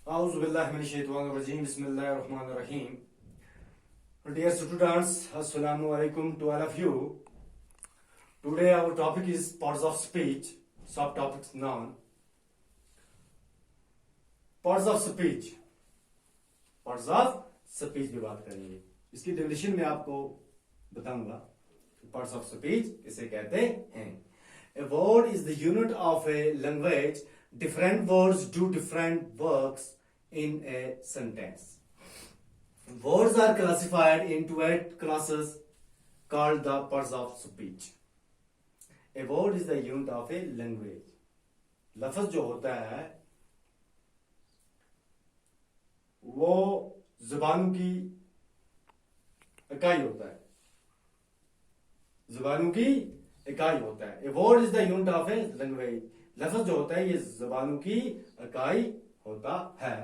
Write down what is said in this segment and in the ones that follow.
Auzubillahiminashaitanirrajim. Bismillahirrahmanirrahim. Dear students, Assalamu alaikum to all of you. Today our topic is parts of speech, subtopics noun. Parts of speech. Parts of speech की बात करेंगे. इसकी definition में आपको बताऊंगा. Parts of speech इसे कहते हैं. A word is the unit of a language. Different words do different works in a sentence. Words are classified into 8 classes called the parts of speech. A word is the unit of a language. लफ्ज जो होता है वो जुबानों की इकाई होता है. जुबानों की इकाई होता है. A word is the unit of a language. लफ्ज जो होता है ये जुबानों की इकाई होता है.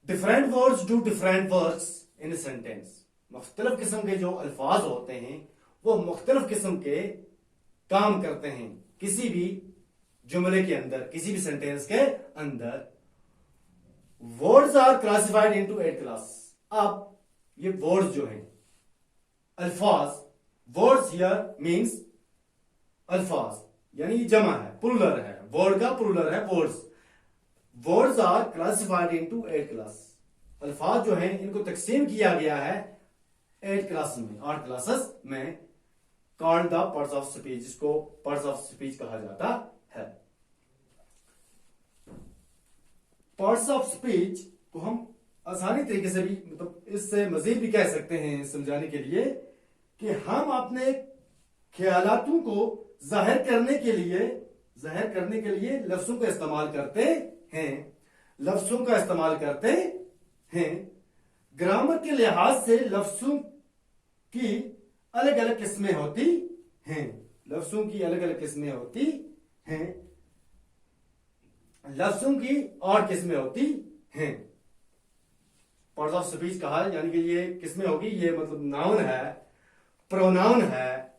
Different words do different works in sentence. मुख्तलिफ किस्म के जो अल्फाज होते हैं वो मुख्तलिफ किस्म के काम करते हैं किसी भी जुमले के अंदर, किसी भी सेंटेंस के अंदर. Words are classified into 8 class. अब ये वर्ड्स जो हैं अल्फाज, वर्ड्स हियर मींस अल्फाज यानी ये जमा है, प्लूरल है. वर्ड का प्लूरल है words. Words are classified into 8 class. अल्फाज जो हैं इनको तकसीम किया गया है 8 क्लास में, 8 क्लासेस में. Called the parts of speech, जिसको पार्ट्स ऑफ स्पीच कहा जाता है. पार्ट्स ऑफ स्पीच को हम आसानी तरीके से भी, मतलब इससे मजीद भी कह सकते हैं समझाने के लिए कि हम अपने ख्यालातों को जाहिर करने के लिए लफ्जों का इस्तेमाल करते हैं. लफ्जों का इस्तेमाल करते हैं. ग्रामर के लिहाज से लफ्जों की अलग अलग किस्में होती हैं. लफ्जों की अलग अलग किस्में होती हैं. लफ्जों की और किस्में होती हैं. पार्ट्स ऑफ स्पीच कहा यानी कि ये किस्में होगी. ये मतलब नाउन है, प्रोनाउन है,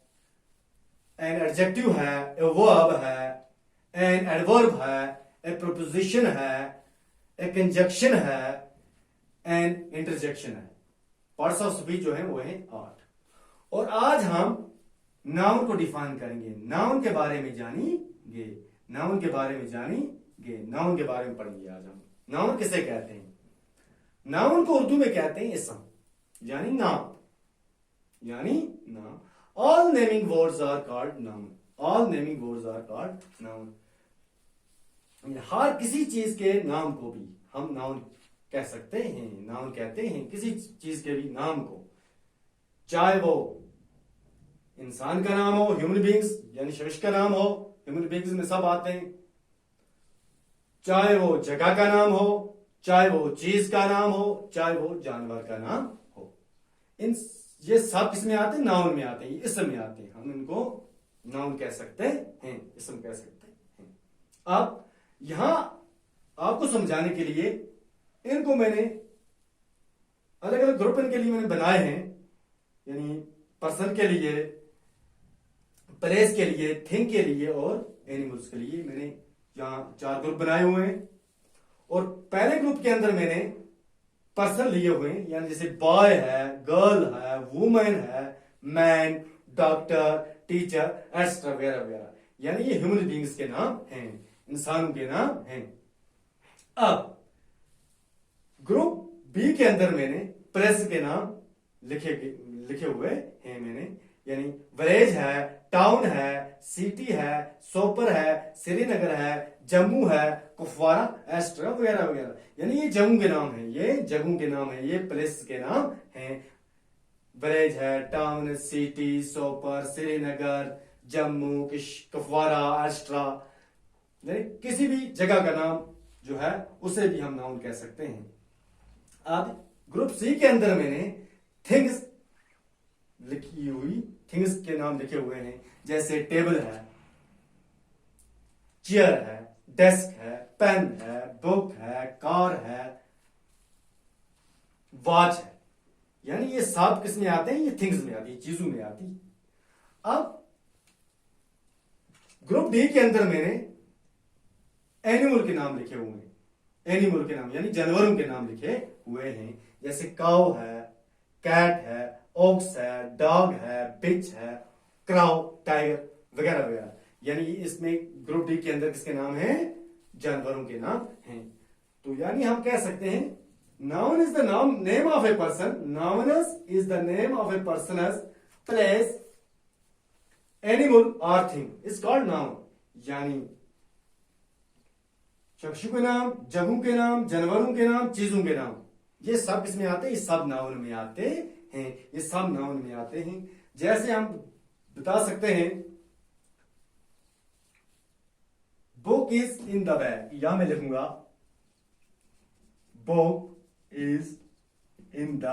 एन एडजेक्टिव है, ए वर्ब है, एन एडवर्ब है, ए प्रोपोजिशन है, ए कंजक्शन है, एन इंटरजेक्शन है. पार्ट्स ऑफ स्पीच जो है वो है 8. और आज हम नाउन को डिफाइन करेंगे. नाउन के बारे में जानेंगे. नाउन के बारे में पढ़ेंगे आज हम. नाउन किसे कहते हैं? नाउन को उर्दू में कहते हैं इसम, यानी नाम. All naming words are called noun. हर किसी चीज के नाम को भी हम नाउन कह सकते हैं. नाउन कहते हैं किसी चीज के भी नाम को, चाहे वो इंसान का नाम हो, ह्यूमन बींग्स यानी शख्स का नाम हो, ह्यूमन बींग्स में सब आते हैं. चाहे वो जगह का नाम हो, चाहे वो चीज का नाम हो, चाहे वो जानवर का नाम हो. ये सब किसमें आते हैं? नाउन में आते हैं, इसम में आते हैं. हम इनको नाउन कह सकते हैं, इसम कह सकते हैं. अब यहां आपको समझाने के लिए इनको मैंने अलग अलग ग्रुप इनके लिए मैंने बनाए हैं. यानी पर्सन के लिए, प्लेस के लिए, थिंग के लिए और एनिमल्स के लिए मैंने यहां 4 ग्रुप बनाए हुए हैं. और पहले ग्रुप के अंदर मैंने पर्सन लिए हुए हैं, यानी जैसे बॉय है, गर्ल है, वुमेन है, मैन, डॉक्टर, टीचर, एक्स्ट्रा वगैरह वगैरह. यानी ये ह्यूमन बींग्स के नाम हैं, इंसानों के नाम हैं. अब ग्रुप बी के अंदर मैंने प्लेस के नाम लिखे हुए हैं मैंने. यानी विलेज है, टाउन है, सिटी है, सोपर है, श्रीनगर है, जम्मू है, कुपवारा, एस्ट्रा वगैरह वगैरह. यानी ये जगहों के नाम है, ये जगहों के नाम है, ये प्लेस के नाम हैं. विलेज है, टाउन, सिटी, सोपर, श्रीनगर, जम्मू, कुपवारा, एस्ट्रा. यानी किसी भी जगह का नाम जो है उसे भी हम नाउन कह सकते हैं. अब ग्रुप सी के अंदर मैंने थिंग्स के नाम लिखे हुए हैं. जैसे टेबल है, चेयर है, डेस्क है, पेन है, बुक है, कार है, वॉच है. यानी ये सब किस में आते हैं? ये थिंग्स में आती है, चीजों में आती है. अब ग्रुप डी के अंदर मैंने एनिमल के नाम लिखे हुए हैं. एनिमल के नाम यानी जानवरों के नाम लिखे हुए हैं। जैसे काउ है, कैट है, ऑक्स है, डॉग है, बिच है, क्राउ, टाइगर वगैरह वगैरह। यानी इसमें ग्रुप डी के अंदर किसके नाम हैं? जानवरों के नाम हैं। तो यानी हम कह सकते हैं noun is the name of a person, noun is the name of a person, place, animal और थिंग इज कॉल्ड नाउन। यानी चक्षु के नाम, जगहों के नाम, जानवरों के नाम, चीजों के नाम, ये सब किसमें आते हैं? ये सब नाउन में आते हैं। ये सब नाउन में आते हैं। जैसे हम बता सकते हैं book is in the bag, या मैं लिखूंगा book is in the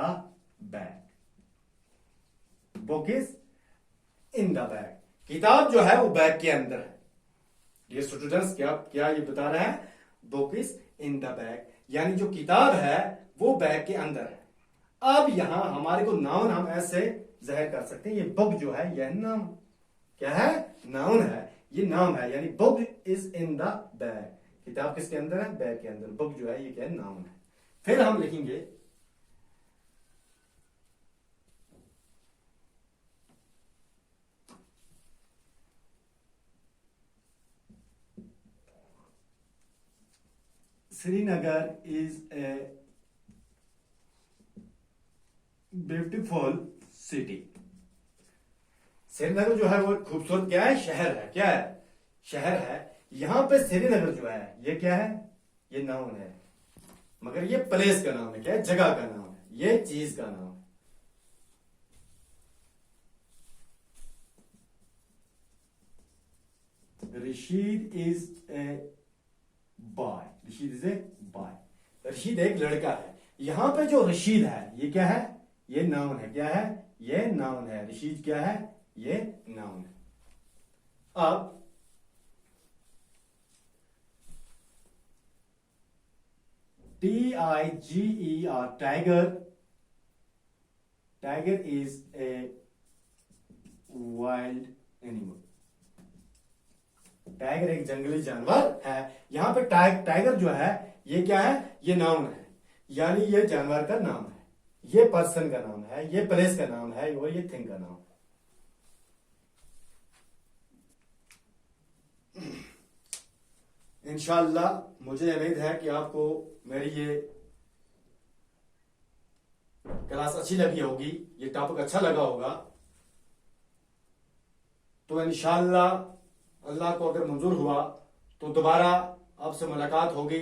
bag, book is in the bag. किताब जो है वो बैग के अंदर है। ये स्टूडेंट्स क्या क्या ये बता रहा है? Book is in the bag, यानी जो किताब है वो बैग के अंदर है। अब यहां हमारे को नाउन हम ऐसे जाहिर कर सकते हैं, ये बुक जो है यह नाम क्या है? नाउन है, ये नाम है। यानी book is in the bag, किताब किसके अंदर है? बैग के अंदर। बुक जो है ये क्या है? नाउन है। फिर हम लिखेंगे Srinagar is a beautiful city. Srinagar जो है वो खूबसूरत क्या है? शहर है। क्या है? शहर है। यहां पे श्रीनगर जो है ये क्या है? ये नाउन है, मगर ये प्लेस का नाम है। क्या है? जगह का नाम है, ये चीज का नाम है। Rashid is a boy, Rashid is a boy, Rashid एक लड़का है। यहां पे जो रशीद है ये क्या है? ये नाउन है। क्या है? ये नाउन है। रशीद क्या है? ये नाउन है। अब TIGER, tiger, tiger is a wild animal. Tiger एक जंगली जानवर है। यहां पे टाइगर जो है ये क्या है? ये नाउन है, यानी ये जानवर का नाम है, ये पर्सन का नाम है, ये प्लेस का नाम है, और ये थिंग का नाम है। इंशाअल्लाह मुझे उम्मीद है कि आपको मेरी ये क्लास अच्छी लगी होगी, ये टॉपिक अच्छा लगा होगा। तो इंशाअल्लाह अल्लाह को अगर मंजूर हुआ तो दोबारा आपसे मुलाकात होगी।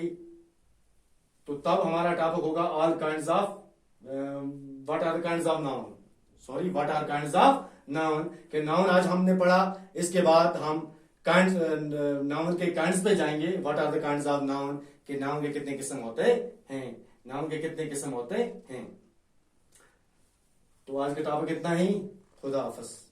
तो तब हमारा टॉपिक होगा all kinds of what are the kinds of noun, sorry what are kinds of noun. के नाउन आज हमने पढ़ा, इसके बाद हम काइंड्स नाउन के काइंड्स पे जाएंगे। What are the kinds of noun, के नाउन के कितने किस्म होते हैं, नाउन के कितने किस्म होते हैं। तो आज का टॉपिक इतना ही। खुदा हाफिज।